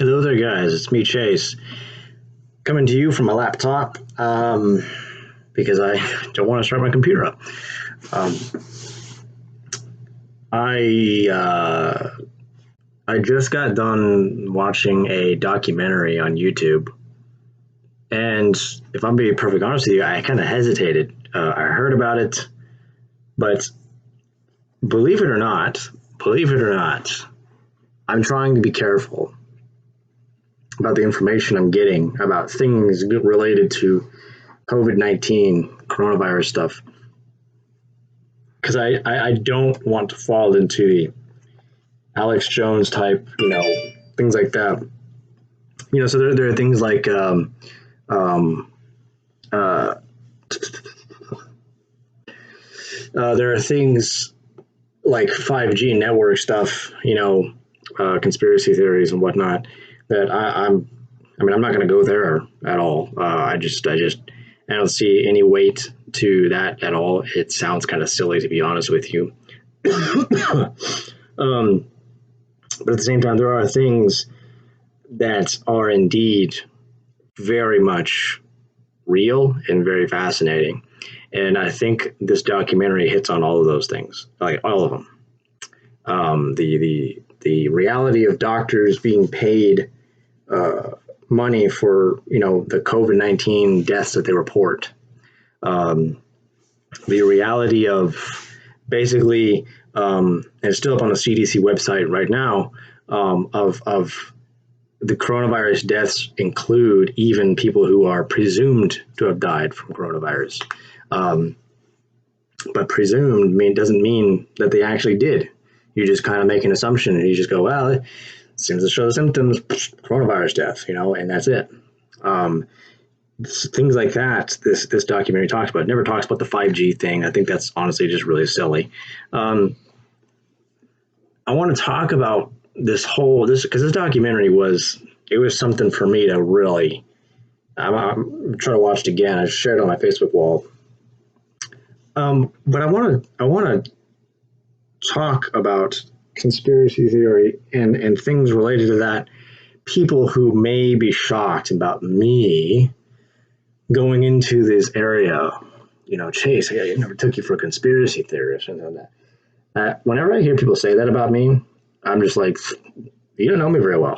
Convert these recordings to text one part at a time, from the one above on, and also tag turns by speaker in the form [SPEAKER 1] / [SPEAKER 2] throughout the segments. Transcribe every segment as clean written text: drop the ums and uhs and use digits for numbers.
[SPEAKER 1] Hello there, guys. It's me, Chase, coming to you from my laptop because I don't want to start my computer up. Um, I just got done watching a documentary on YouTube, and if I'm being perfectly honest with you, I kind of hesitated. I heard about it, but believe it or not, I'm trying to be careful about the information I'm getting about things related to COVID-19, coronavirus stuff, because I don't want to fall into the Alex Jones type, things like that. So there are things like um, uh, there are things like 5G network stuff, conspiracy theories and whatnot that I'm not going to go there at all. I don't see any weight to that at all. It sounds kind of silly, to be honest with you. But at the same time, there are things that are indeed very much real and very fascinating. And I think this documentary hits on all of those things, like all of them. The reality of doctors being paid money for the COVID-19 deaths that they report. The reality of basically, and it's still up on the CDC website right now, of the coronavirus deaths include even people who are presumed to have died from coronavirus. But presumed doesn't mean that they actually did. You just kind of make an assumption and you just go, well, it seems to show the symptoms, coronavirus death, and that's it. Things like that, this documentary talks about. It never talks about the 5G thing. I think that's honestly just really silly. I want to talk about this because this documentary was something for me to really. I'm trying to watch it again. I shared it on my Facebook wall. But I want to talk about conspiracy theory and things related to that. People who may be shocked about me going into this area, Chase, I never took you for a conspiracy theorist and all that. Whenever I hear people say that about me, I'm just like, you don't know me very well.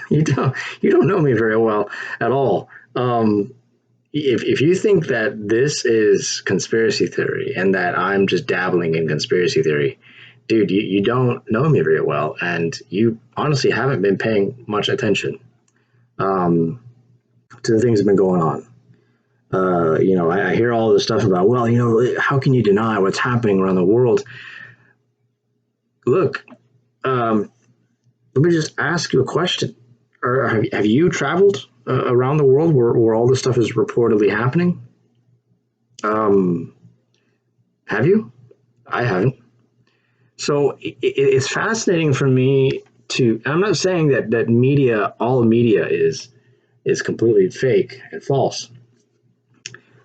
[SPEAKER 1] you don't know me very well at all. If you think that this is conspiracy theory and that I'm just dabbling in conspiracy theory, dude, you don't know me very well, and you honestly haven't been paying much attention to the things that have been going on. I hear all this stuff about, well, how can you deny what's happening around the world? Look, let me just ask you a question. Have you traveled around the world where all this stuff is reportedly happening? Have you? I haven't. So it's fascinating for me I'm not saying that media, all media is completely fake and false.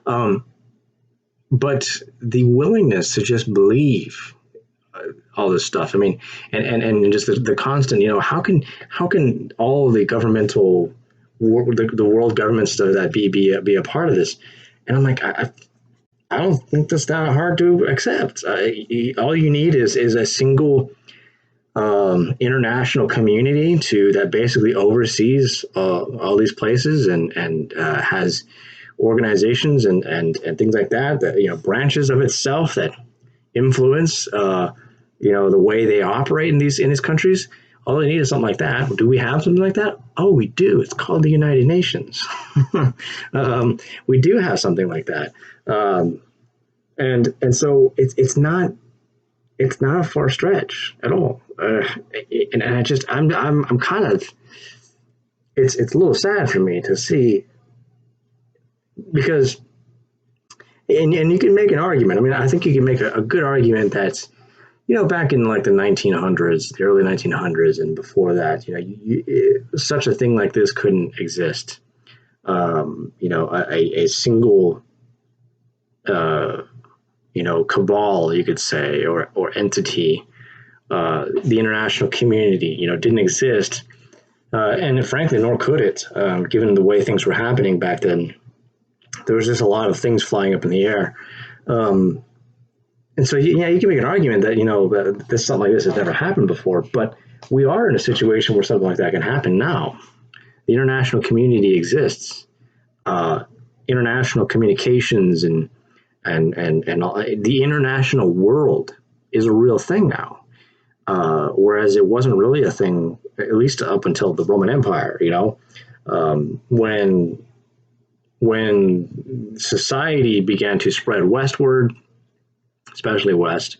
[SPEAKER 1] But the willingness to just believe all this stuff. I mean, and just the constant, how can all the governmental, the world government stuff that be a part of this? And I'm like, I don't think that's that hard to accept. All you need is a single international community that basically oversees all these places and has organizations and things like that branches of itself that influence the way they operate in these countries. All they need is something like that. Do we have something like that? Oh, we do. It's called the United Nations. We do have something like that. And so it's not a far stretch at all. And I'm kind of, it's a little sad for me to see, because, and you can make an argument. I mean, I think you can make a good argument that, back in like the 1900s, the early 1900s, and before that, such a thing like this couldn't exist. A single, cabal, you could say, or entity, the international community, didn't exist And frankly, nor could it, given the way things were happening back then. There was just a lot of things flying up in the air. Um, and so, yeah, you can make an argument that, this something like this has never happened before, but we are in a situation where something like that can happen now. The international community exists. Uh, International communications and all, the international world is a real thing now. Whereas it wasn't really a thing, at least up until the Roman Empire. When society began to spread westward, especially west,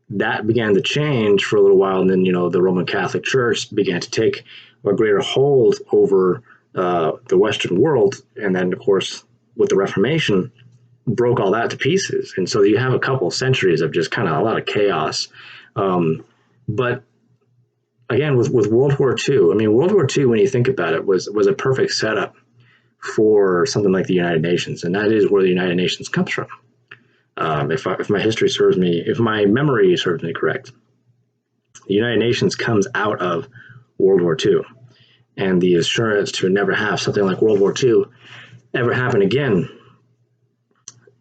[SPEAKER 1] that began to change for a little while, and then the Roman Catholic Church began to take a greater hold over the Western world, and then of course with the Reformation broke all that to pieces, and so you have a couple of centuries of just kind of a lot of chaos. But again, with World War II, I mean, World War II, when you think about it, was a perfect setup for something like the United Nations, and that is where the United Nations comes from. If my history serves me, if my memory serves me correct, the United Nations comes out of World War II, and the assurance to never have something like World War II ever happen again.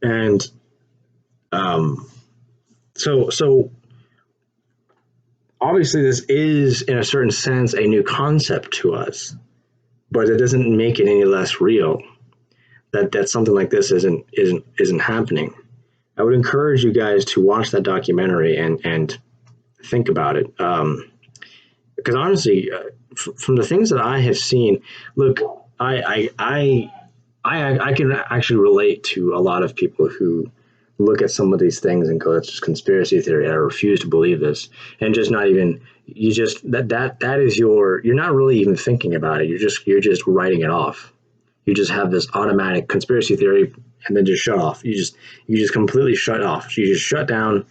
[SPEAKER 1] And so obviously this is, in a certain sense, a new concept to us, but it doesn't make it any less real that something like this isn't happening. I would encourage you guys to watch that documentary and think about it, because honestly, from the things that I have seen, look, I can actually relate to a lot of people who look at some of these things and go, "That's just conspiracy theory. I refuse to believe this," and just not even you just that is you're not really even thinking about it. You're just writing it off. You just have this automatic conspiracy theory and then just shut off. You just completely shut off. You just shut down.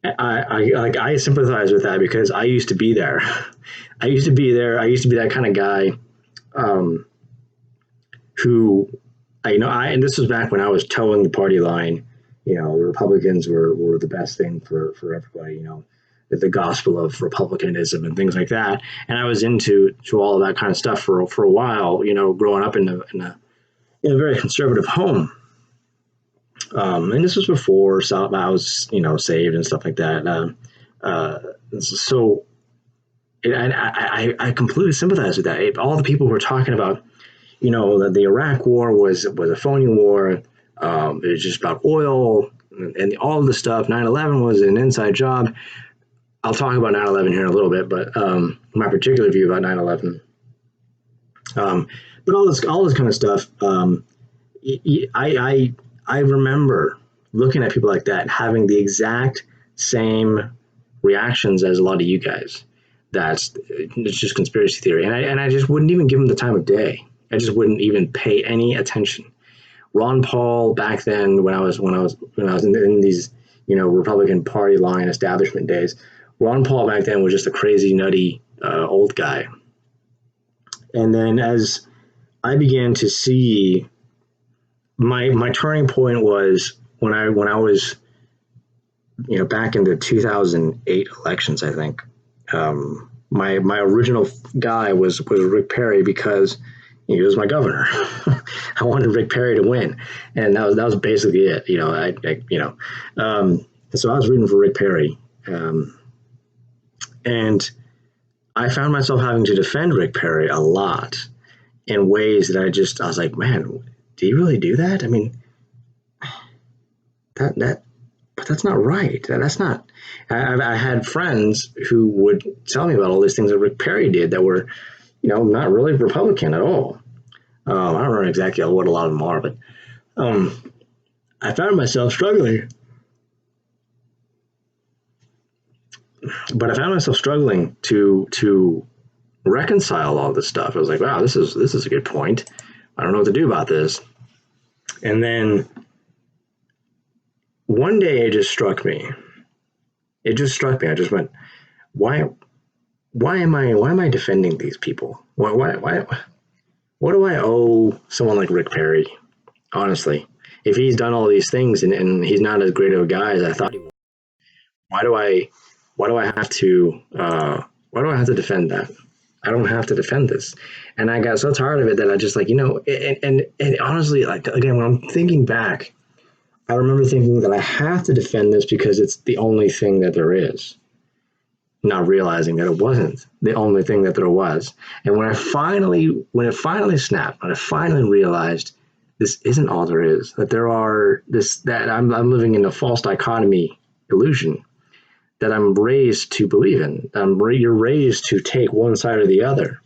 [SPEAKER 1] I sympathize with that because I used to be there. I used to be there. I used to be that kind of guy, who and this was back when I was towing the party line. The Republicans were the best thing for everybody. The gospel of republicanism and things like that. And I was into all of that kind of stuff for a while. Growing up in a very conservative home. And this was before I was saved and stuff like that. So I completely sympathize with that. All the people who are talking about that the Iraq War was a phony war. It was just about oil and all of the stuff. 9/11 was an inside job. I'll talk about 9/11 here in a little bit, but my particular view about 9/11. But all this kind of stuff. I remember looking at people like that having the exact same reactions as a lot of you guys. It's just conspiracy theory, and I just wouldn't even give them the time of day. I just wouldn't even pay any attention. Ron Paul back then, when I was in these Republican Party line establishment days, Ron Paul back then was just a crazy, nutty old guy. And then as I began to see, my turning point was when I was back in the 2008 elections. I think my original guy was Rick Perry because he was my governor. I wanted Rick Perry to win, and that was basically it. So I was rooting for Rick Perry, and I found myself having to defend Rick Perry a lot in ways that I was like, man, do you really do that? I mean, but that's not right. That's not. I had friends who would tell me about all these things that Rick Perry did that were, not really Republican at all. I don't know exactly what a lot of them are, but I found myself struggling. But I found myself struggling to reconcile all this stuff. I was like, wow, this is a good point. I don't know what to do about this. And then one day it just struck me. I just went, why am I defending these people? What do I owe someone like Rick Perry? Honestly, if he's done all these things and he's not as great of a guy as I thought he was, why do I have to defend that? I don't have to defend this. And I got so tired of it that I just like, and honestly, like, again, when I'm thinking back, I remember thinking that I have to defend this because it's the only thing that there is, not realizing that it wasn't the only thing that there was. And when it finally snapped, when I finally realized this isn't all there is, that that I'm living in a false dichotomy illusion that I'm raised to believe in. You're raised to take one side or the other.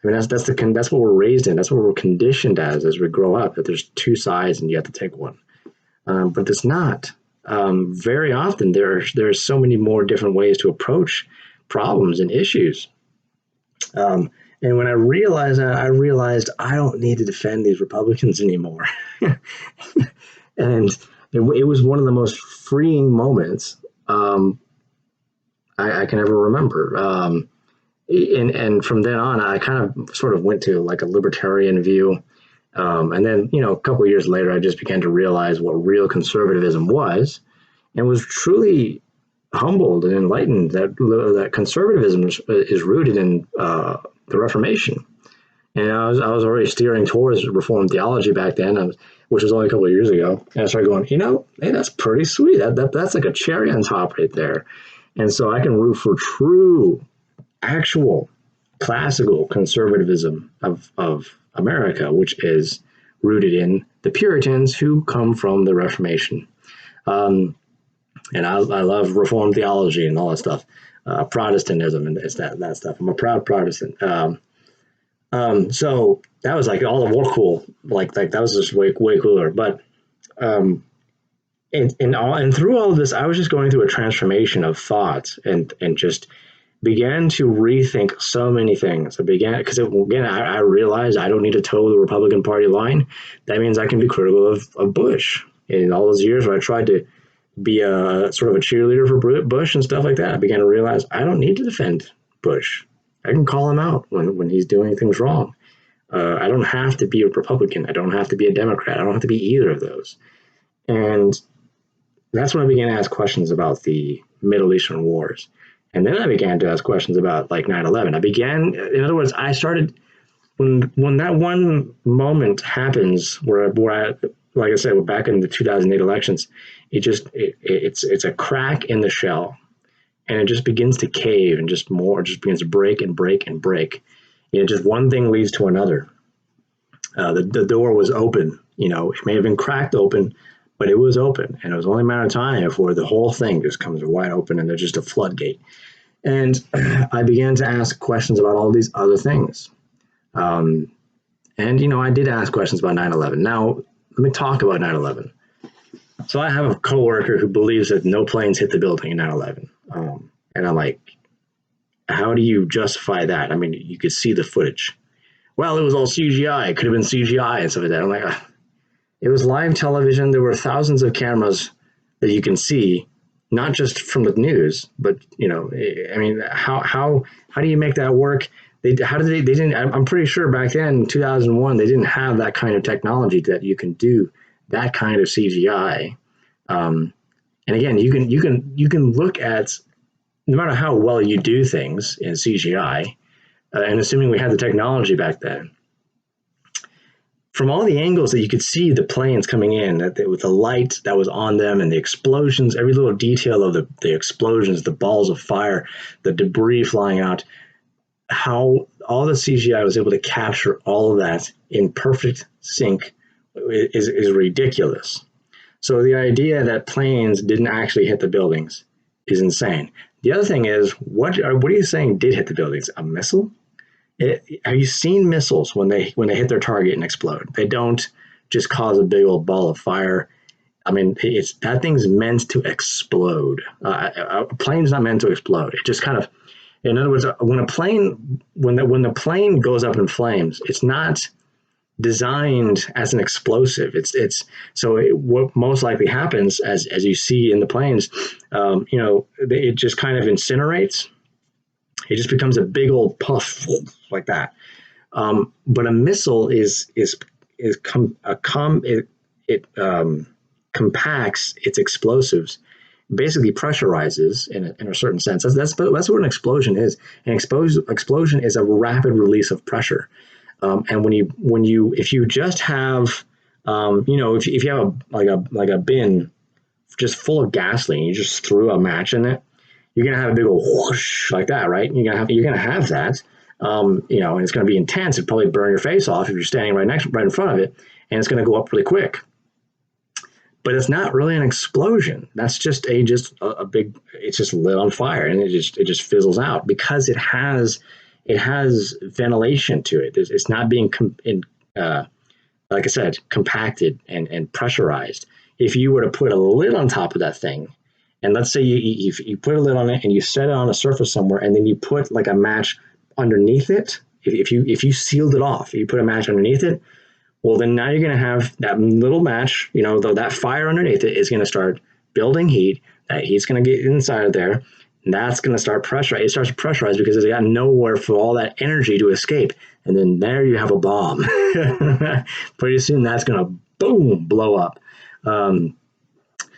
[SPEAKER 1] I mean, that's what we're raised in. That's what we're conditioned as we grow up. That there's two sides and you have to take one. But it's not. Very often there's so many more different ways to approach problems and issues. And when I realized that, I realized I don't need to defend these Republicans anymore. And it was one of the most freeing moments I can ever remember. And from then on, I kind of sort of went to like a libertarian view. And then, a couple of years later, I just began to realize what real conservatism was, and was truly humbled and enlightened that conservatism is rooted in the Reformation. And I was already steering towards Reformed theology back then, which was only a couple of years ago. And I started going, hey, that's pretty sweet. That's like a cherry on top right there. And so I can root for true, actual, classical conservatism of America, which is rooted in the Puritans who come from the Reformation. And I love Reformed theology and all that stuff, Protestantism and it's that stuff. I'm a proud Protestant. So that was like all the more cool. Like that was just way cooler. But and through all of this, I was just going through a transformation of thoughts and just began to rethink so many things. Because again, I realized I don't need to toe the Republican Party line. That means I can be critical of Bush. In all those years where I tried to be a sort of a cheerleader for Bush and stuff like that, I began to realize I don't need to defend Bush. I can call him out when he's doing things wrong. I don't have to be a Republican. I don't have to be a Democrat. I don't have to be either of those. And that's when I began to ask questions about the Middle Eastern wars. And then I began to ask questions about like 9/11. In other words, I started when that one moment happens where I, like I said, back in the 2008 elections, it's a crack in the shell, and it just begins to cave and just begins to break and break and break. Just one thing leads to another. The door was open. It may have been cracked open, but it was open, and it was only a matter of time before the whole thing just comes wide open and there's just a floodgate. And I began to ask questions about all these other things. And, I did ask questions about 9/11. Now, let me talk about 9/11. So I have a coworker who believes that no planes hit the building in 9/11. And I'm like, how do you justify that? I mean, you could see the footage. Well, it was all CGI. It could have been CGI and stuff like that. I'm like, it was live television. There were thousands of cameras that you can see, not just from the news, but I mean, how do you make that work? They didn't. I'm pretty sure back then, in 2001, they didn't have that kind of technology that you can do that kind of CGI. And again, you can look at, no matter how well you do things in CGI, and assuming we had the technology back then, from all the angles that you could see the planes coming in, with the light that was on them and the explosions, every little detail of the explosions, the balls of fire, the debris flying out, how all the CGI was able to capture all of that in perfect sync is ridiculous. So the idea that planes didn't actually hit the buildings is insane. The other thing is, what are you saying did hit the buildings? A missile? Have you seen missiles when they hit their target and explode? They don't just cause a big old ball of fire. I mean, that thing's meant to explode. A plane's not meant to explode. It just kind of, in other words, when the plane goes up in flames, it's not designed as an explosive. What most likely happens, as you see in the planes, it just kind of incinerates. It just becomes a big old puff like that. But a missile compacts its explosives basically pressurizes in a certain sense. That's what an explosion is. An explosion is a rapid release of pressure. And if you just have, if you have a bin just full of gasoline, you just threw a match in it, you're gonna have a big old whoosh like that, right? You're gonna have that, and it's gonna be intense. It'd probably burn your face off if you're standing right in front of it, and it's gonna go up really quick. But it's not really an explosion. That's just a big. It's just lit on fire, and it just fizzles out because it has ventilation to it. It's not being like I said, compacted and pressurized. If you were to put a lid on top of that thing, and let's say you put a lid on it and you set it on a surface somewhere, and then you put like a match underneath it. If you sealed it off, you put a match underneath it. Well, then now you're going to have that little match, that fire underneath it is going to start building heat. That heat's going to get inside of there. And that's going to start pressurize. It starts to pressurize because it's got nowhere for all that energy to escape. And then there you have a bomb. Pretty soon that's going to boom, blow up.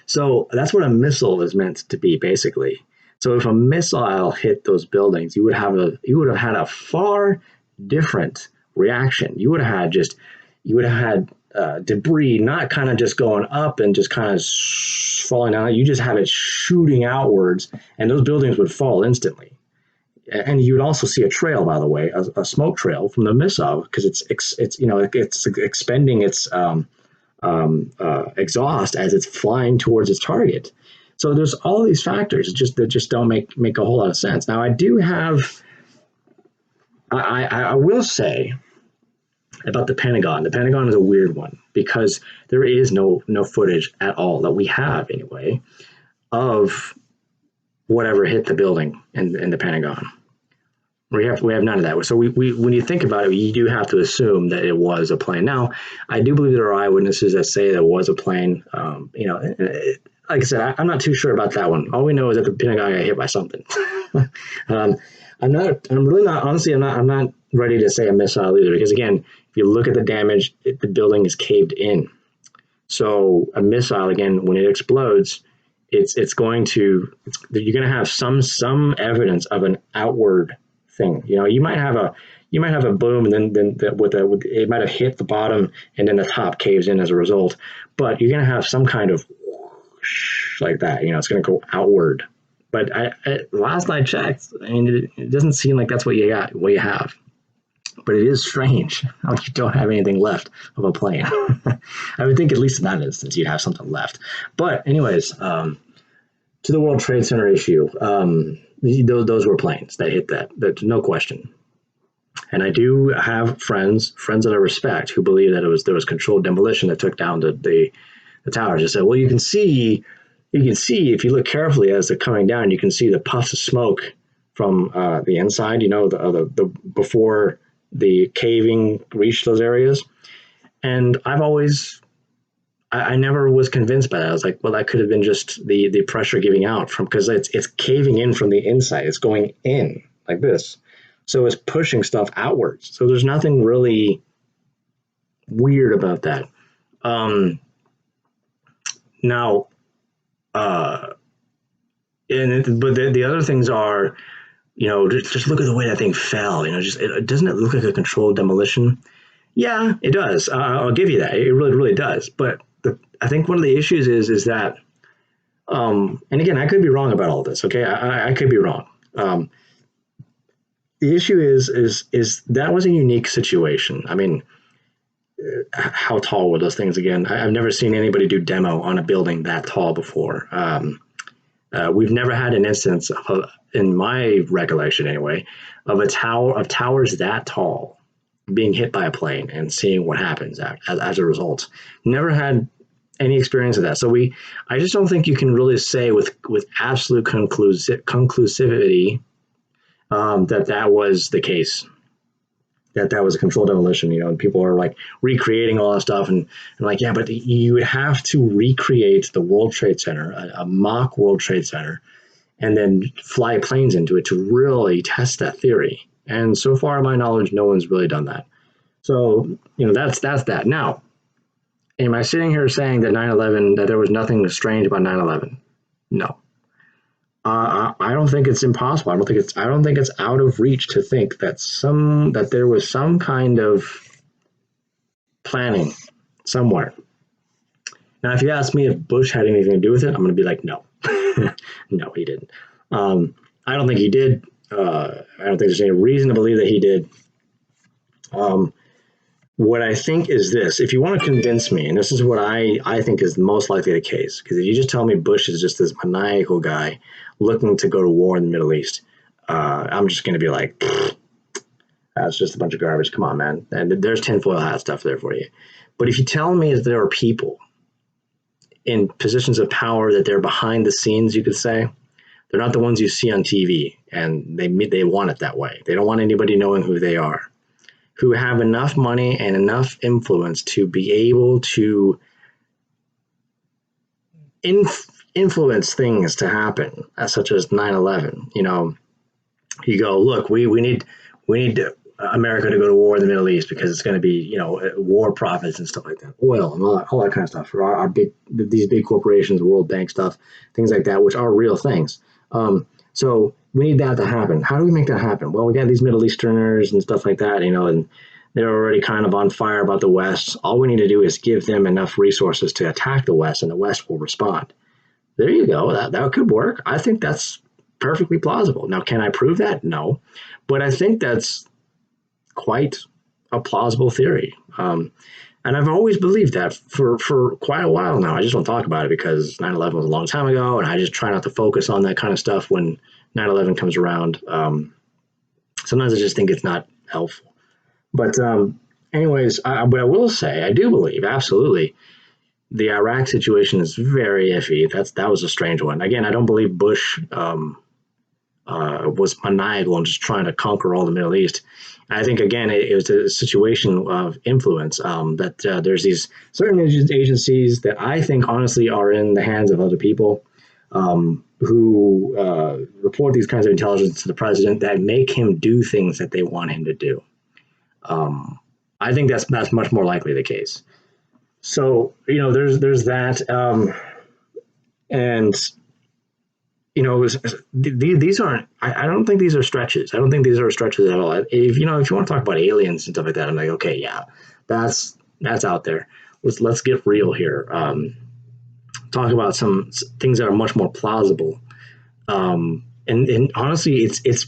[SPEAKER 1] So that's what a missile is meant to be, basically. So if a missile hit those buildings, you would have had a far different reaction. You would have had debris not kind of just going up and just kind of falling down. You just have it shooting outwards, and those buildings would fall instantly. And you would also see a trail, by the way, a smoke trail from the missile, because it's expending its exhaust as it's flying towards its target. So there's all these factors that just don't make a whole lot of sense. Now, I will say about the Pentagon. The Pentagon is a weird one because there is no footage at all that we have anyway of whatever hit the building in the Pentagon. We have none of that. So we when you think about it, you do have to assume that it was a plane. Now, I do believe there are eyewitnesses that say there was a plane. Like I said, I'm not too sure about that one. All we know is that the Pentagon got hit by something. I'm not ready to say a missile either, because again, if you look at the damage, the building is caved in. So a missile, again, when it explodes, you're going to have some evidence of an outward thing. You might have a boom, and then it might have hit the bottom, and then the top caves in as a result. But you're going to have some kind of whoosh like that. It's going to go outward. But last I checked, it doesn't seem like that's what you have. But it is strange how you don't have anything left of a plane. I would think at least in that instance you'd have something left. But anyways, to the World Trade Center issue, those were planes that hit that. There's no question. And I do have friends that I respect, who believe that there was controlled demolition that took down the towers. They said, well, you can see if you look carefully as they're coming down, you can see the puffs of smoke from the inside. The before the caving reached those areas. And I never was convinced by that. I was like, well, that could have been just the pressure giving out because it's caving in from the inside. It's going in like this. So it's pushing stuff outwards. So there's nothing really weird about that. But the other things are, just look at the way that thing fell. Doesn't it look like a controlled demolition? Yeah, it does. I'll give you that. It really, really does. But I think one of the issues is that, and again, I could be wrong about all this. Okay, I could be wrong. The issue is that was a unique situation. I mean, how tall were those things again? I've never seen anybody do demo on a building that tall before. We've never had an instance in my recollection anyway, of towers that tall being hit by a plane and seeing what happens as a result. Never had any experience of that. So I just don't think you can really say with absolute conclusivity that was the case. That was a controlled demolition, and people are like recreating all that stuff and like, yeah, but you would have to recreate the World Trade Center, a mock World Trade Center, and then fly planes into it to really test that theory. And so far, to my knowledge, no one's really done that. So, that's that. Now, am I sitting here saying that 9/11, that there was nothing strange about 9/11? No. I don't think it's impossible. I don't think it's out of reach to think that there was some kind of planning somewhere. Now, if you ask me if Bush had anything to do with it, I'm going to be like, no, no, he didn't. I don't think he did. I don't think there's any reason to believe that he did. What I think is this: if you want to convince me, and this is what I think is most likely the case, because if you just tell me Bush is just this maniacal guy looking to go to war in the Middle East, I'm just going to be like, that's just a bunch of garbage. Come on, man. And there's tinfoil hat stuff there for you. But if you tell me that there are people in positions of power, that they're behind the scenes, you could say, they're not the ones you see on TV, and they want it that way. They don't want anybody knowing who they are, who have enough money and enough influence to be able to influence things to happen, such as 9/11. You go, look, we need America to go to war in the Middle East because it's going to be, war profits and stuff like that, oil and all that kind of stuff. For these big corporations, World Bank stuff, things like that, which are real things. So we need that to happen. How do we make that happen? Well, we got these Middle Easterners and stuff like that, and they're already kind of on fire about the West. All we need to do is give them enough resources to attack the West, and the West will respond. There you go. That could work. I think that's perfectly plausible. Now, can I prove that? No, but I think that's quite a plausible theory. And I've always believed that for quite a while now. I just don't talk about it because 9/11 was a long time ago, and I just try not to focus on that kind of stuff when 9/11 comes around. Sometimes I just think it's not helpful. But anyways, what I will say, I do believe, absolutely, the Iraq situation is very iffy. That was a strange one. Again, I don't believe Bush was maniacal and just trying to conquer all the Middle East. I think, again, it was a situation of influence, that there's these certain agencies that I think honestly are in the hands of other people, who report these kinds of intelligence to the president that make him do things that they want him to do. I think that's much more likely the case. So, there's that. And these aren't. I don't think these are stretches. I don't think these are stretches at all. If you want to talk about aliens and stuff like that, I'm like, okay, yeah, that's out there. Let's get real here. Talk about some things that are much more plausible. And honestly, it's.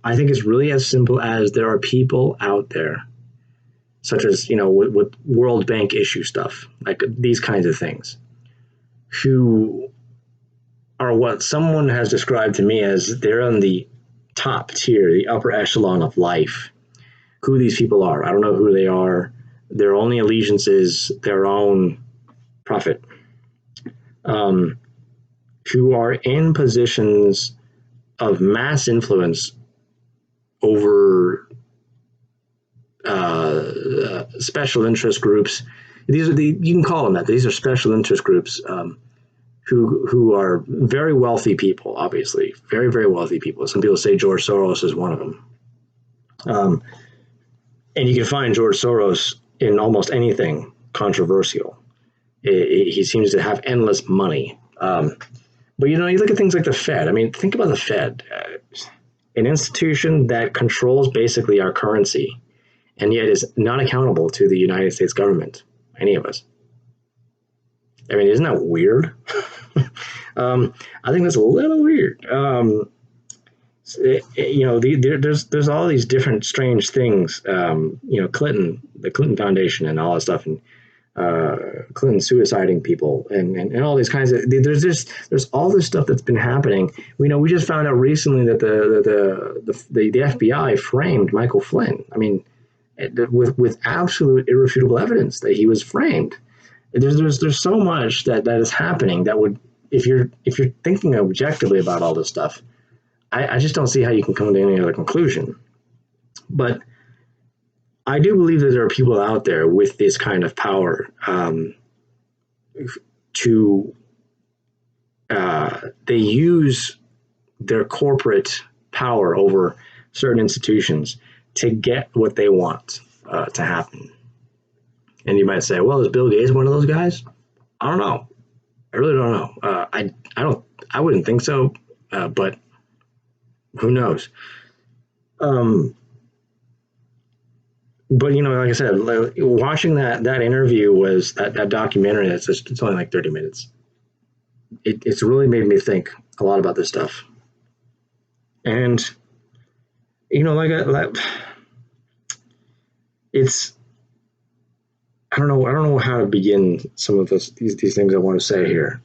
[SPEAKER 1] I think it's really as simple as there are people out there, such as with World Bank issue stuff, like these kinds of things, who are what someone has described to me as they're on the top tier, the upper echelon of life. Who these people are, I don't know who they are. Their only allegiance is their own profit. Who are in positions of mass influence over special interest groups. You can call them that. These are special interest groups. Who are very wealthy people, obviously, very, very wealthy people. Some people say George Soros is one of them. And you can find George Soros in almost anything controversial. He seems to have endless money. But you look at things like the Fed. I mean, think about the Fed, an institution that controls basically our currency, and yet is not accountable to the United States government, any of us. I mean, isn't that weird? I think that's a little weird. There's all these different strange things. Clinton, the Clinton Foundation, and all that stuff, and Clinton suiciding people, and all these kinds of. There's all this stuff that's been happening. We just found out recently that the FBI framed Michael Flynn. I mean, with absolute irrefutable evidence that he was framed. There's so much that is happening that would, if you're thinking objectively about all this stuff, I just don't see how you can come to any other conclusion. But I do believe that there are people out there with this kind of power, they use their corporate power over certain institutions to get what they want to happen. And you might say, well, is Bill Gates one of those guys? I don't know. I really don't know. I wouldn't think so, but who knows? But like I said, watching that interview was that documentary. It's only like 30 minutes. It's really made me think a lot about this stuff, and like it's I don't know how to begin some of these things I want to say here,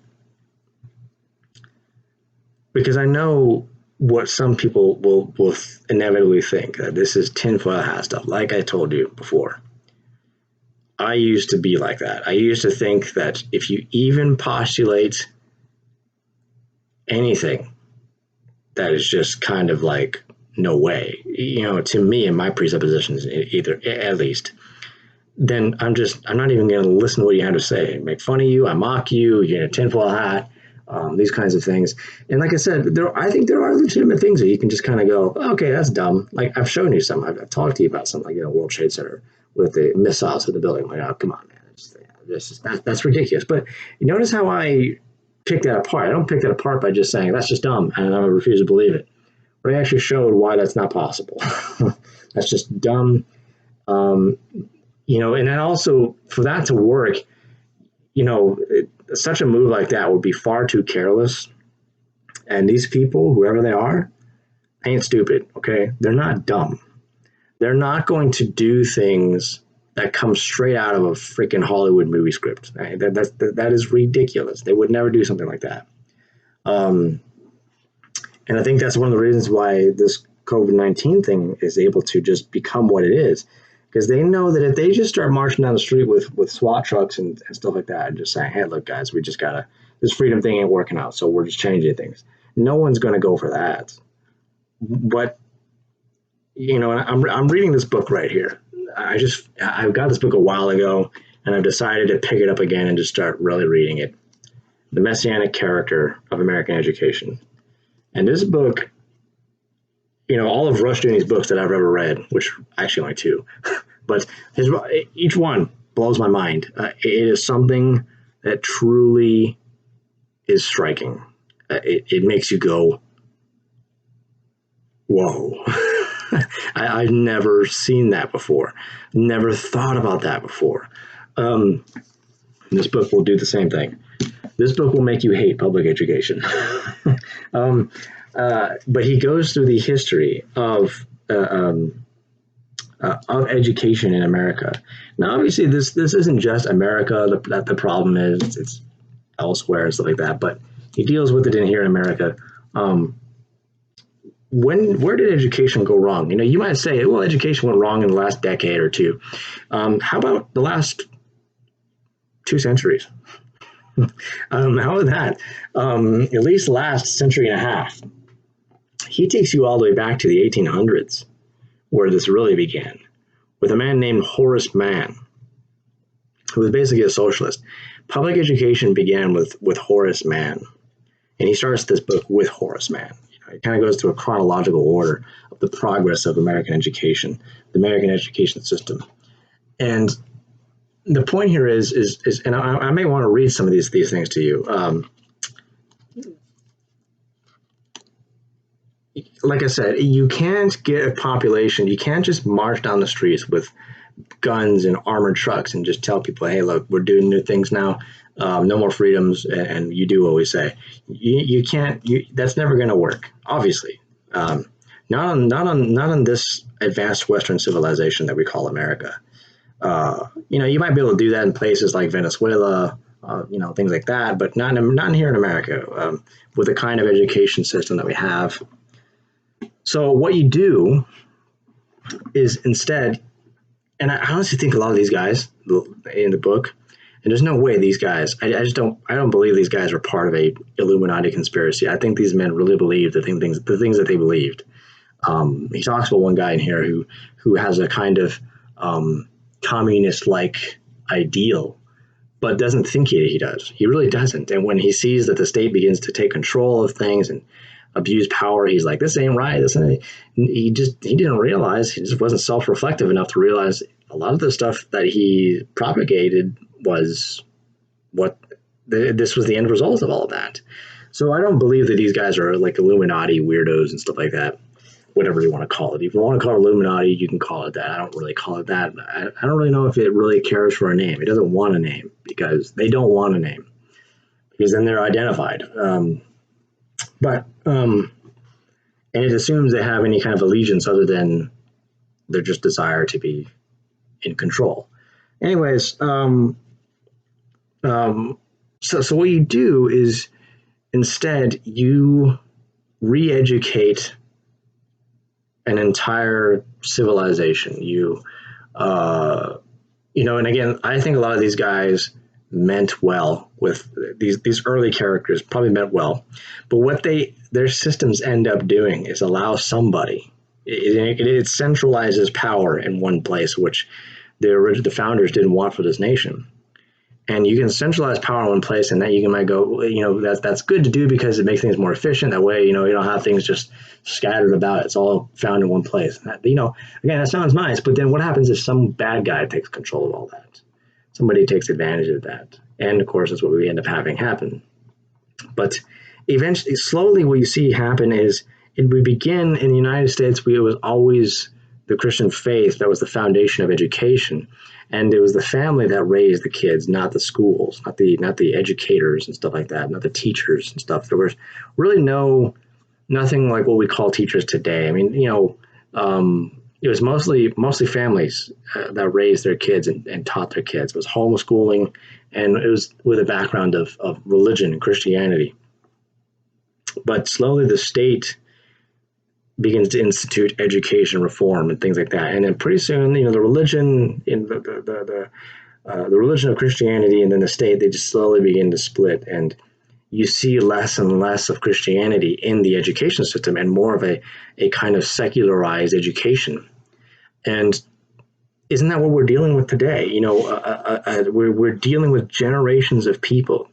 [SPEAKER 1] because I know what some people will inevitably think, that this is tinfoil hat stuff. Like I told you before, I used to be like that. I used to think that if you even postulate anything, that is just kind of like no way. To me and my presuppositions, either at least, then I'm not even going to listen to what you have to say. I make fun of you, I mock you, you're in a tinfoil hat. These kinds of things. And like I said, I think there are legitimate things that you can just kind of go, okay, that's dumb. Like I've shown you some. I've talked to you about something like World Trade Center with the missiles at the building. I'm like, oh, come on, man. That's ridiculous. But you notice how I pick that apart. I don't pick that apart by just saying that's just dumb and I refuse to believe it. But I actually showed why that's not possible. That's just dumb. And then also for that to work, such a move like that would be far too careless. And these people, whoever they are, ain't stupid, okay? They're not dumb. They're not going to do things that come straight out of a freaking Hollywood movie script. That is ridiculous. They would never do something like that. And I think that's one of the reasons why this COVID-19 thing is able to just become what it is. Because they know that if they just start marching down the street with SWAT trucks and stuff like that, and just saying, hey, look, guys, we just this freedom thing ain't working out, so we're just changing things. No one's going to go for that. But, I'm reading this book right here. I got this book a while ago, and I've decided to pick it up again and just start really reading it. The Messianic Character of American Education. And this book, all of Rushdoony's books that I've ever read, which actually only two, but each one blows my mind. It is something that truly is striking. It makes you go, whoa. I've never seen that before. Never thought about that before. This book will do the same thing. This book will make you hate public education. But he goes through the history of education in America. Now, obviously, this isn't just America. The problem is it's elsewhere and stuff like that. But he deals with it in here in America. Where did education go wrong? You might say, well, education went wrong in the last decade or two. How about the last 2 centuries? How about that? At least last century and a half. He takes you all the way back to the 1800s, where this really began, with a man named Horace Mann, who was basically a socialist. Public education began with Horace Mann, and he starts this book with Horace Mann. It kind of goes through a chronological order of the progress of American education, the American education system. And the point here is and I may want to read some of these things to you. Like I said, you can't get a population, you can't just march down the streets with guns and armored trucks and just tell people, hey, look, we're doing new things now, no more freedoms, and you do what we say. You can't, that's never going to work, obviously. Not on this advanced Western civilization that we call America. You might be able to do that in places like Venezuela, things like that, but not here in America, with the kind of education system that we have. So what you do is instead, and I honestly think a lot of these guys in the book, and there's no way these guys, I don't believe these guys were part of a Illuminati conspiracy. I think these men really believed the things that they believed. He talks about one guy in here who has a kind of communist-like ideal, but doesn't think he does. He really doesn't. And when he sees that the state begins to take control of things and abuse power, he's like, this ain't right. He didn't realize, he just wasn't self-reflective enough to realize a lot of the stuff that he propagated was what this was the end result of all of that. So I don't believe that these guys are like Illuminati weirdos and stuff like that, whatever you want to call it. If you want to call it Illuminati, you can call it that. I don't really call it that. I don't really know if it really cares for a name. It doesn't want a name because they don't want a name, because then they're identified. And it assumes they have any kind of allegiance other than their just desire to be in control. Anyways, so what you do is instead you re-educate an entire civilization. And again, I think a lot of these guys meant well with these early characters, probably meant well, but what their systems end up doing is allow somebody. It centralizes power in one place, which the founders didn't want for this nation. And you can centralize power in one place, and that you might go, that's good to do because it makes things more efficient. That way, you don't have things just scattered about. It's all found in one place. Again, that sounds nice, but then what happens if some bad guy takes control of all that? Somebody takes advantage of that. And of course, that's what we end up having happen. But eventually, slowly, what you see happen is we begin in the United States. It was always the Christian faith that was the foundation of education. And it was the family that raised the kids, not the schools, not the educators and stuff like that, not the teachers and stuff. There was really nothing like what we call teachers today. I mean, it was mostly families that raised their kids and taught their kids. It was homeschooling, and it was with a background of religion and Christianity. But slowly the state begins to institute education reform and things like that, and then pretty soon, the religion in the religion of Christianity and then the state, they just slowly begin to split, and you see less and less of Christianity in the education system and more of a kind of secularized education. And isn't that what we're dealing with today? We're dealing with generations of people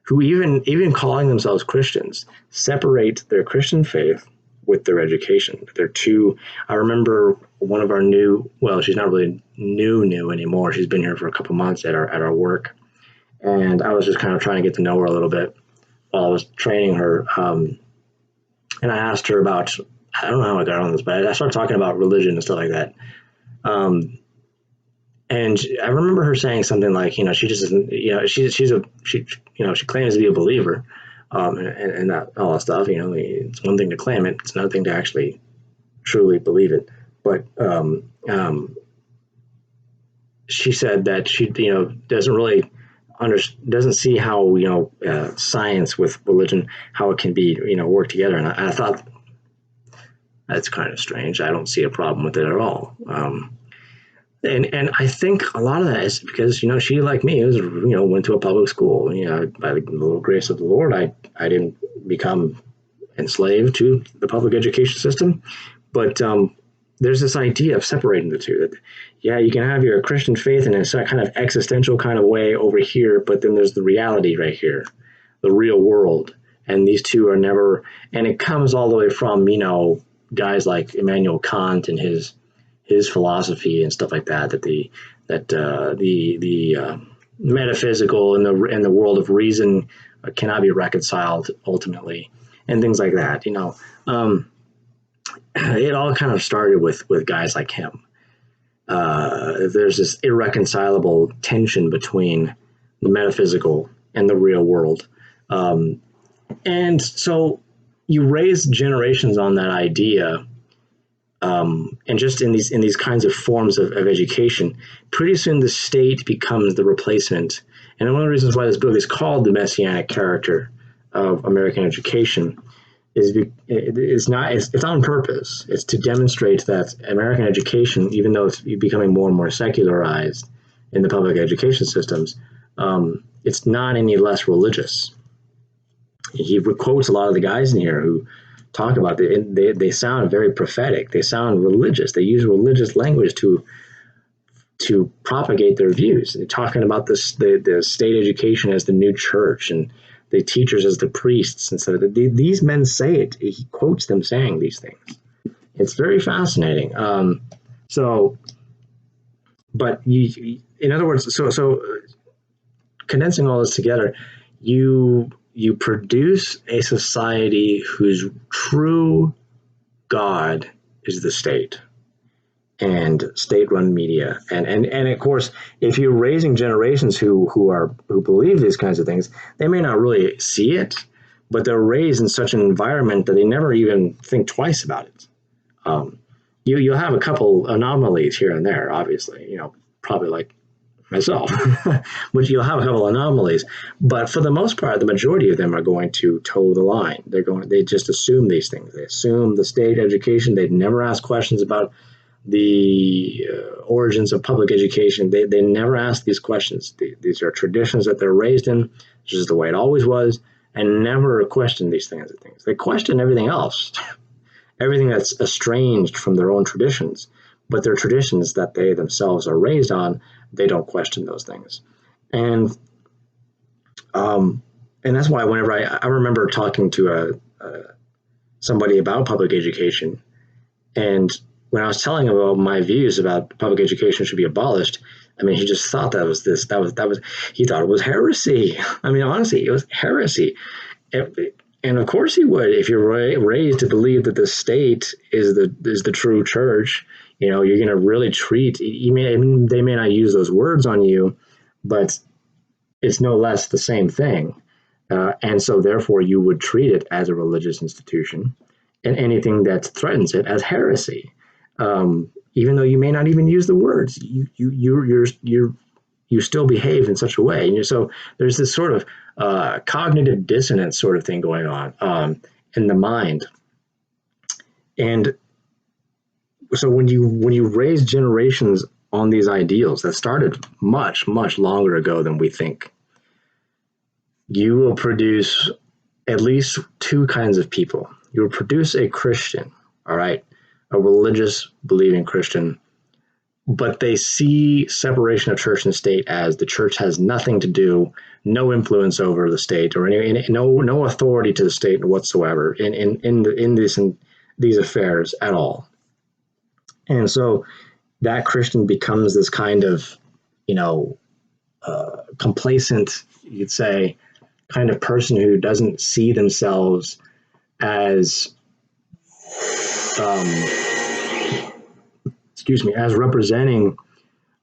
[SPEAKER 1] who even calling themselves Christians separate their Christian faith with their education. I remember one of our she's not really new anymore. She's been here for a couple months at our work. And I was just kind of trying to get to know her a little bit while I was training her. And I asked her about, I don't know how I got on this, but I started talking about religion and stuff like that. And I remember her saying something like, she just isn't, she claims to be a believer. And that all that stuff, it's one thing to claim it, it's another thing to actually truly believe it. But she said that she doesn't really doesn't see how science with religion, how it can be work together. And I thought that's kind of strange. I don't see a problem with it at all. And I think a lot of that is because, she, like me, went to a public school. By the little grace of the Lord, I didn't become enslaved to the public education system. But there's this idea of separating the two. That, you can have your Christian faith in a kind of existential kind of way over here, but then there's the reality right here, the real world. And these two are never, and it comes all the way from, guys like Immanuel Kant and his philosophy and stuff like that, the metaphysical and the world of reason cannot be reconciled ultimately, and things like that. It all kind of started with guys like him. There's this irreconcilable tension between the metaphysical and the real world, and so you raise generations on that idea. And just in these kinds of forms of education, pretty soon the state becomes the replacement. And one of the reasons why this book is called The Messianic Character of American Education is it's on purpose. It's to demonstrate that American education, even though it's becoming more and more secularized in the public education systems, it's not any less religious. He quotes a lot of the guys in here who talk about it. They sound very prophetic. They sound religious. They use religious language to propagate their views. They're talking about the state education as the new church and the teachers as the priests. And so these men say it. He quotes them saying these things. It's very fascinating. But in other words, so condensing all this together, you produce a society whose true God is the state and state-run media, and of course, if you're raising generations who believe these kinds of things, they may not really see it, but they're raised in such an environment that they never even think twice about it. You'll have a couple anomalies here and there, obviously, probably like myself, but you'll have a couple anomalies. But for the most part, the majority of them are going to toe the line. They just assume these things. They assume the state education. They never ask questions about the origins of public education. They never ask these questions. These are traditions that they're raised in. This is the way it always was, and never question these kinds of things. They question everything else, everything that's estranged from their own traditions. But their traditions that they themselves are raised on, they don't question those things. And that's why whenever I remember talking to somebody about public education, and when I was telling him about my views about public education should be abolished, I mean, he just thought he thought it was heresy. I mean, honestly, it was heresy. And of course he would, if you're raised to believe that the state is the true church. You're going to really treat. They may not use those words on you, but it's no less the same thing. And so therefore you would treat it as a religious institution, and anything that threatens it as heresy. Even though you may not even use the words, you still behave in such a way. And so there's this sort of cognitive dissonance sort of thing going on in the mind. And so when you raise generations on these ideals that started much, much longer ago than we think, you will produce at least two kinds of people. You will produce a Christian, all right, a religious believing Christian, but they see separation of church and state as the church has nothing to do, no influence over the state, or no authority to the state whatsoever in these affairs at all. And so that Christian becomes this kind of, complacent, you'd say, kind of person who doesn't see themselves as, as representing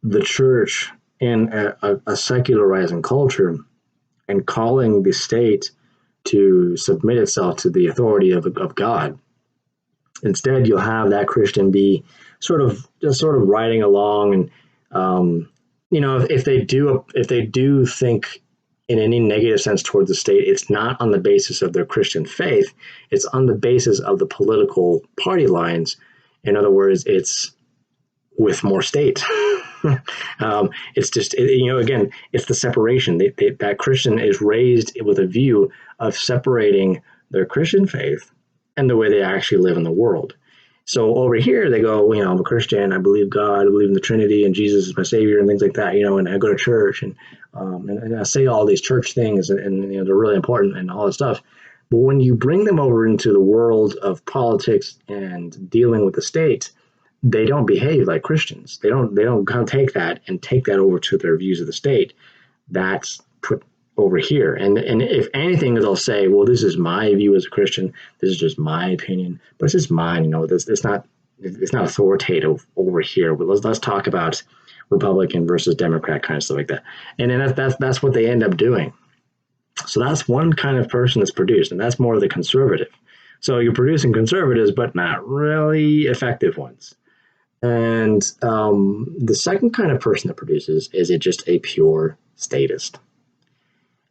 [SPEAKER 1] the church in a secularizing culture, and calling the state to submit itself to the authority of God. Instead, you'll have that Christian be sort of riding along, and if they do think in any negative sense towards the state, it's not on the basis of their Christian faith; it's on the basis of the political party lines. In other words, it's with more state. It's just again, it's the separation. That Christian is raised with a view of separating their Christian faith and the way they actually live in the world. So over here they go, I'm a Christian, I believe God, I believe in the Trinity, and Jesus is my Savior, and things like that, and I go to church, and I say all these church things, and they're really important and all this stuff. But when you bring them over into the world of politics and dealing with the state, they don't behave like Christians. They don't kind of take that over to their views of the state. That's put over here. And if anything, they'll say, well, this is my view as a Christian. This is just my opinion, but it's just mine. It's not authoritative over here. But let's talk about Republican versus Democrat kind of stuff like that. And then that's what they end up doing. So that's one kind of person that's produced, and that's more of the conservative. So you're producing conservatives, but not really effective ones. And the second kind of person that produces is just a pure statist.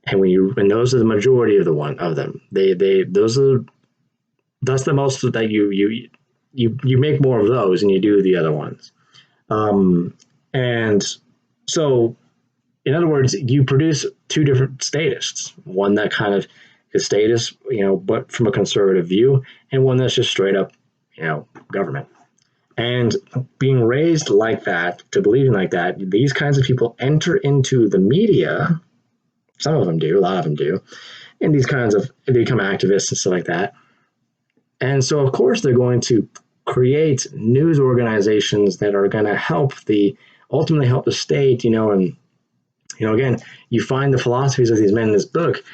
[SPEAKER 1] And those are the majority of them. That's the most that you make more of those, and you do the other ones. And so, in other words, you produce two different statists. One that kind of is statist, but from a conservative view, and one that's just straight up, government. And being raised like that, to believing like that, these kinds of people enter into the media. Some of them do, a lot of them do. And they become activists and stuff like that. And so, of course, they're going to create news organizations that are going to ultimately help the state, and Again, you find the philosophies of these men in this book,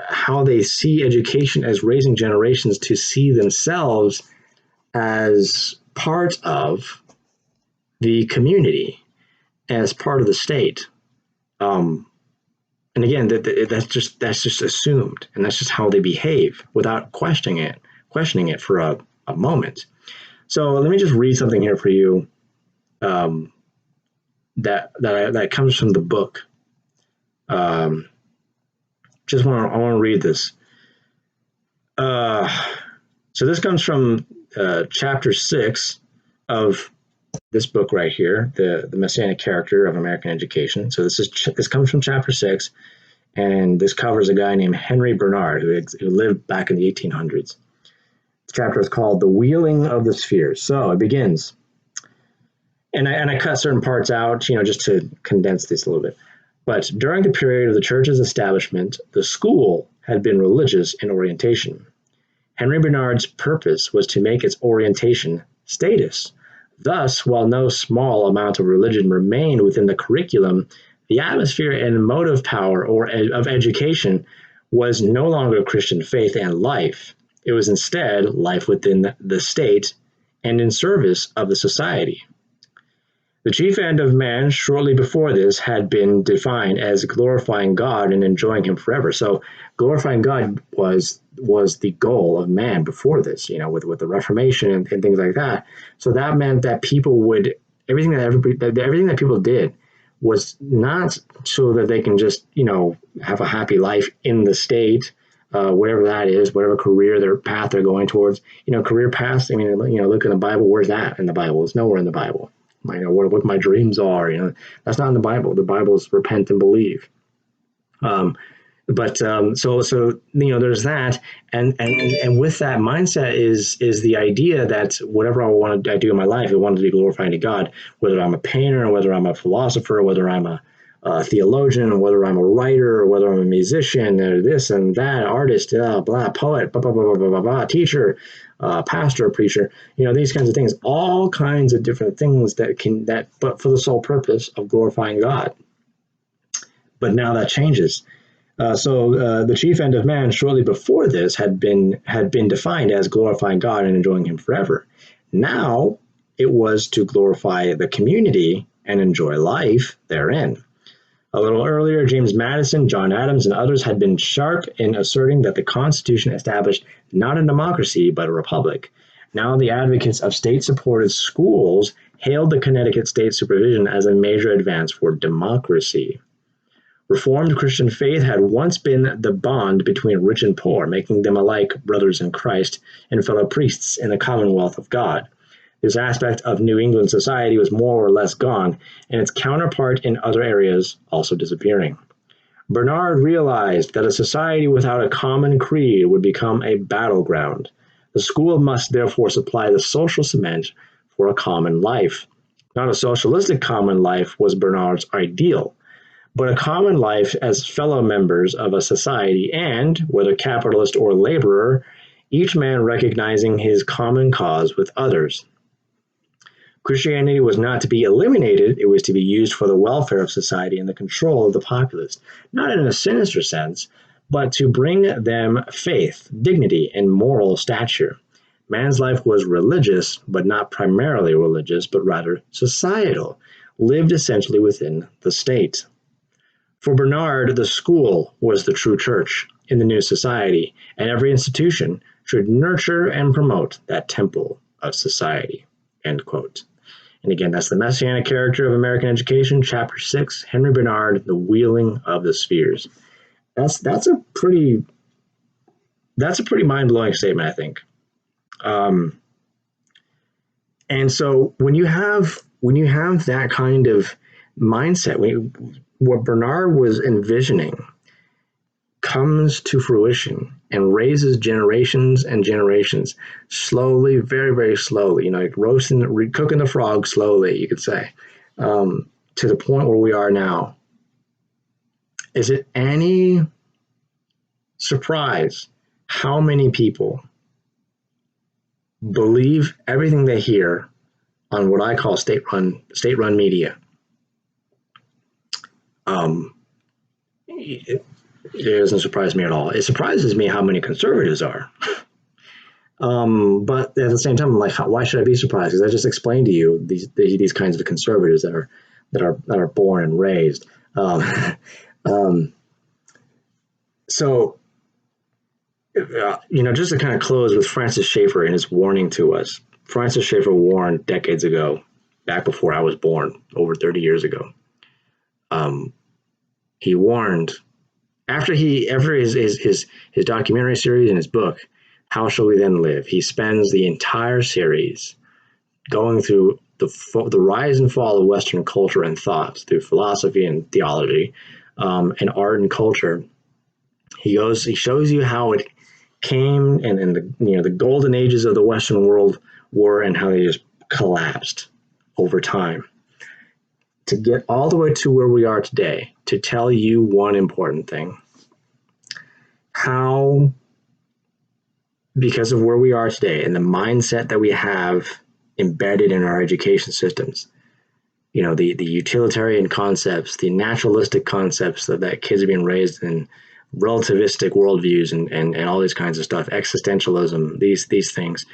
[SPEAKER 1] how they see education as raising generations to see themselves as part of the community, as part of the state. And again, that's just assumed, and that's just how they behave without questioning it for a moment. So let me just read something here for you, that comes from the book. I want to read this. So this comes from chapter 6 of this book right here, the Messianic Character of American Education. So this comes from chapter 6, and this covers a guy named Henry Bernard who lived back in the 1800s. The chapter is called "The Wheeling of the Spheres." So it begins, and I cut certain parts out, just to condense this a little bit. But during the period of the church's establishment, the school had been religious in orientation. Henry Bernard's purpose was to make its orientation statist. Thus, while no small amount of religion remained within the curriculum, the atmosphere and motive power of education was no longer Christian faith and life. It was instead life within the state and in service of the society. The chief end of man shortly before this had been defined as glorifying God and enjoying him forever. So glorifying God was the goal of man before this, with the Reformation and things like that. So that meant that people would, everything that people did was not so that they can just, have a happy life in the state, whatever that is, whatever career path they're going towards. Career paths, look in the Bible. Where's that in the Bible? It's nowhere in the Bible. What my dreams are, that's not in the Bible. The Bible is repent and believe. So there's that, and with that mindset is the idea that whatever I do in my life, I want to be glorifying to God, whether I'm a painter, whether I'm a philosopher, whether I'm a theologian, whether I'm a writer, or whether I'm a musician, or this and that, artist, poet, teacher, pastor, preacher, these kinds of things, all kinds of different things but for the sole purpose of glorifying God. But now that changes. So the chief end of man shortly before this had been defined as glorifying God and enjoying him forever. Now it was to glorify the community and enjoy life therein. A little earlier, James Madison, John Adams, and others had been sharp in asserting that the Constitution established not a democracy, but a republic. Now the advocates of state-supported schools hailed the Connecticut state supervision as a major advance for democracy. Reformed Christian faith had once been the bond between rich and poor, making them alike brothers in Christ and fellow priests in the commonwealth of God. This aspect of New England society was more or less gone, and its counterpart in other areas also disappearing. Bernard realized that a society without a common creed would become a battleground. The school must therefore supply the social cement for a common life. Not a socialistic common life was Bernard's ideal, but a common life as fellow members of a society and, whether capitalist or laborer, each man recognizing his common cause with others. Christianity was not to be eliminated, it was to be used for the welfare of society and the control of the populace, not in a sinister sense, but to bring them faith, dignity, and moral stature. Man's life was religious, but not primarily religious, but rather societal, lived essentially within the state. For Bernard, the school was the true church in the new society, and every institution should nurture and promote that temple of society. End quote. And again, that's the Messianic Character of American Education, Chapter 6, Henry Bernard, The Wheeling of the Spheres. That's a pretty mind-blowing statement, I think. And so when you have that kind of mindset, what Bernard was envisioning comes to fruition and raises generations and generations slowly, very, very slowly, like cooking the frog slowly, you could say, to the point where we are now. Is it any surprise how many people believe everything they hear on what I call state-run media? Um, it, it doesn't surprise me at all. It surprises me how many conservatives are. But at the same time, I'm like, why should I be surprised? Because I just explained to you these kinds of conservatives that are born and raised. Um, um, so, just to kind of close with Francis Schaeffer and his warning to us. Francis Schaeffer warned decades ago, back before I was born, over 30 years ago. He warned after his documentary series and his book, How Shall We Then Live? He spends the entire series going through the rise and fall of Western culture and thought through philosophy and theology, and art and culture. He shows you how it came and the golden ages of the Western world were and how they just collapsed over time. To get all the way to where we are today, to tell you one important thing. How, because of where we are today and the mindset that we have embedded in our education systems, the utilitarian concepts, the naturalistic concepts that kids are being raised in, relativistic worldviews and all these kinds of stuff, existentialism, these things,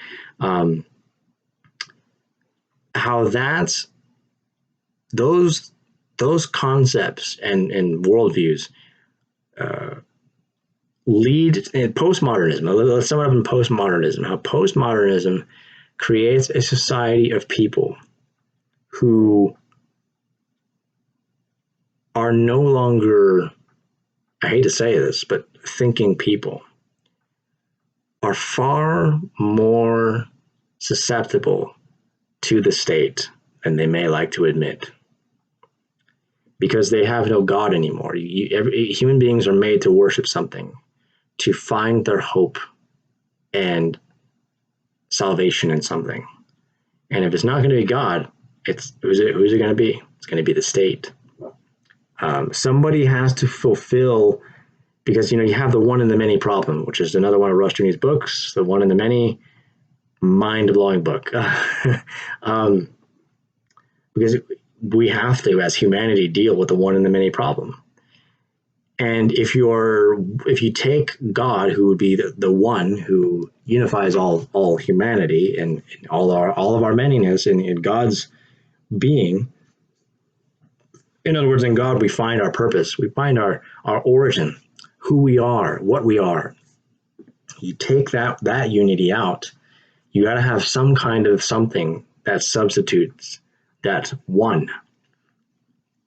[SPEAKER 1] how those concepts and worldviews lead in postmodernism. Let's sum it up in postmodernism. How postmodernism creates a society of people who are no longer, I hate to say this, but thinking people are far more susceptible to the state than they may like to admit, because they have no God anymore. Human beings are made to worship something, to find their hope and salvation in something. And if it's not going to be God, who's it going to be? It's going to be the state. Somebody has to fulfill, because you have the one in the many problem, which is another one of Rushdoony's books, the one in the many, mind-blowing book. Because we have to, as humanity, deal with the one in the many problem. And if you take God, who would be the one who unifies all humanity and all of our manyness in God's being, in other words, in God we find our purpose, we find our origin, who we are, what we are. You take that unity out, you got to have some kind of something that substitutes that one.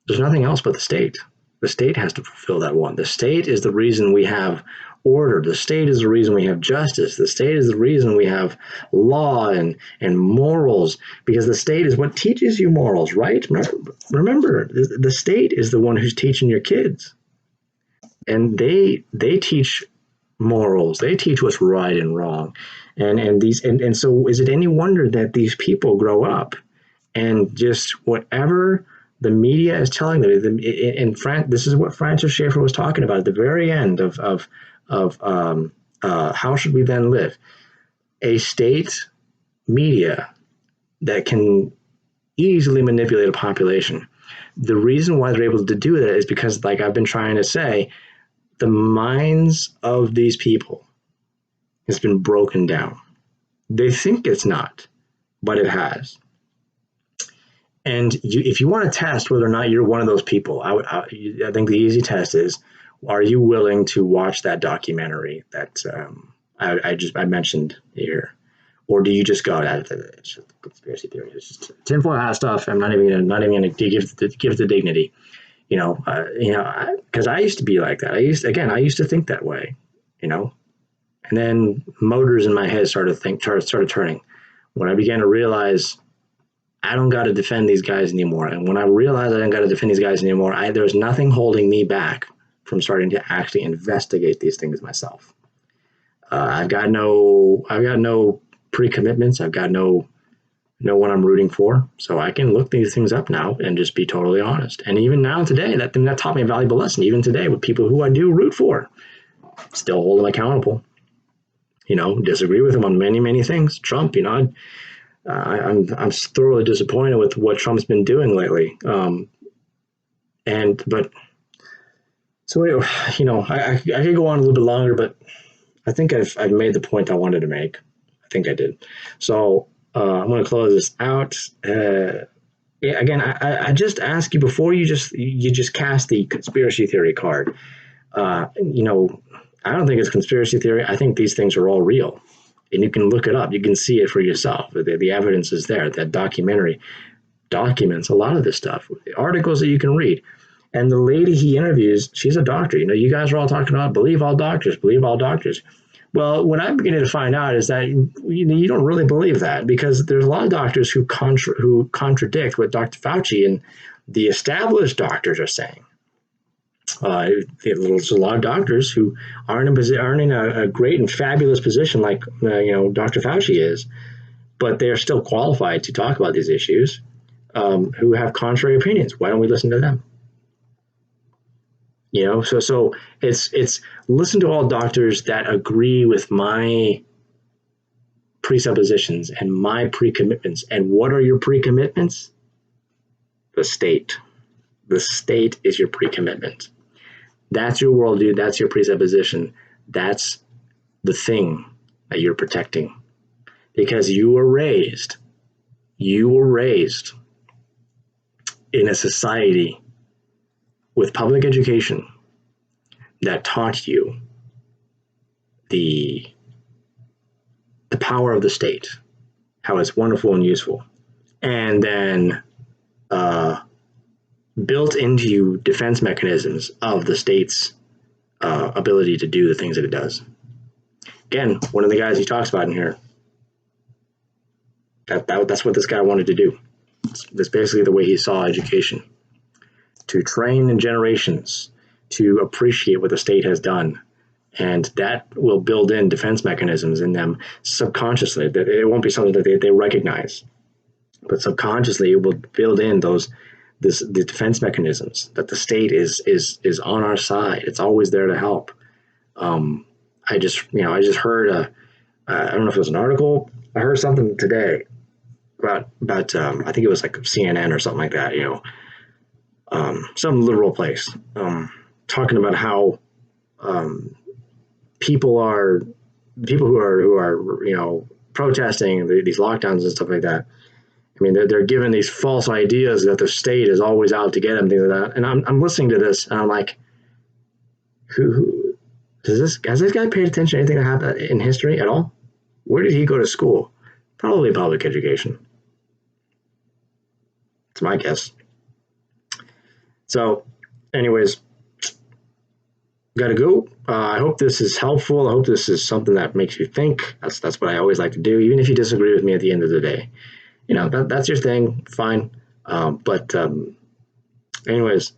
[SPEAKER 1] There's nothing else but the state. The state has to fulfill that one. The state is the reason we have order. The state is the reason we have justice. The state is the reason we have law and morals, because the state is what teaches you morals, right? Remember, the state is the one who's teaching your kids. And they teach morals. They teach what's right and wrong. And so is it any wonder that these people grow up and just whatever the media is telling them, this is what Francis Schaeffer was talking about at the very end of How Should We Then Live? A state media that can easily manipulate a population. The reason why they're able to do that is because, like I've been trying to say, the minds of these people has been broken down. They think it's not, but it has. And if you want to test whether or not you're one of those people, I think the easy test is, are you willing to watch that documentary that I mentioned here, or do you just go, it's just a conspiracy theory, it's just tinfoil stuff. I'm not even gonna give the dignity, because I used to be like that. I used to think that way, and then motors in my head started turning when I began to realize I don't got to defend these guys anymore. And when I realized I didn't got to defend these guys anymore, there's nothing holding me back from starting to actually investigate these things myself. I've got no pre-commitments. I've got no one I'm rooting for. So I can look these things up now and just be totally honest. And even now today, that taught me a valuable lesson. Even today, with people who I do root for, still hold them accountable. Disagree with them on many, many things. Trump, I'm thoroughly disappointed with what Trump's been doing lately. But So, you know, I could go on a little bit longer, but I think I've made the point I wanted to make. I think I did. So I'm going to close this out. Yeah, again, I just ask you before you just cast the conspiracy theory card. You know, I don't think it's conspiracy theory. I think these things are all real, and you can look it up. You can see it for yourself. The evidence is there. That documentary documents a lot of this stuff. The articles that you can read. And the lady he interviews, she's a doctor. You know, you guys are all talking about believe all doctors, believe all doctors. Well, what I'm beginning to find out is that you don't really believe that, because there's a lot of doctors who contradict what Dr. Fauci and the established doctors are saying. There's a lot of doctors who aren't in a great and fabulous position like you know, Dr. Fauci is, but they are still qualified to talk about these issues, who have contrary opinions. Why don't we listen to them? You know, so it's listen to all doctors that agree with my presuppositions and my pre-commitments. And what are your pre-commitments? The state. The state is your pre-commitment. That's your worldview. That's your presupposition. That's the thing that you're protecting, because you were raised in a society with public education that taught you the power of the state, how it's wonderful and useful, and then built into you defense mechanisms of the state's ability to do the things that it does. Again, one of the guys he talks about in here, that's what this guy wanted to do. That's basically the way he saw education, to train generations to appreciate what the state has done. And that will build in defense mechanisms in them subconsciously. That it won't be something that they recognize, but subconsciously it will build in the defense mechanisms that the state is on our side. It's always there to help. I just heard I don't know if it was an article. I heard something today about I think it was like CNN or something like that. You know, some literal place talking about how people who are you know, protesting these lockdowns and stuff like that. I mean, they're given these false ideas that the state is always out to get them, things like that. And I'm listening to this, and I'm like, who has this guy paid attention to anything that happened in history at all? Where did he go to school? Probably public education. It's my guess. So, anyways, gotta go. I hope this is helpful. I hope this is something that makes you think. That's what I always like to do, even if you disagree with me at the end of the day. You know, that's your thing, fine. But anyways,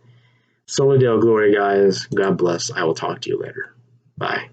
[SPEAKER 1] Soli Deo Gloria, guys. God bless. I will talk to you later. Bye.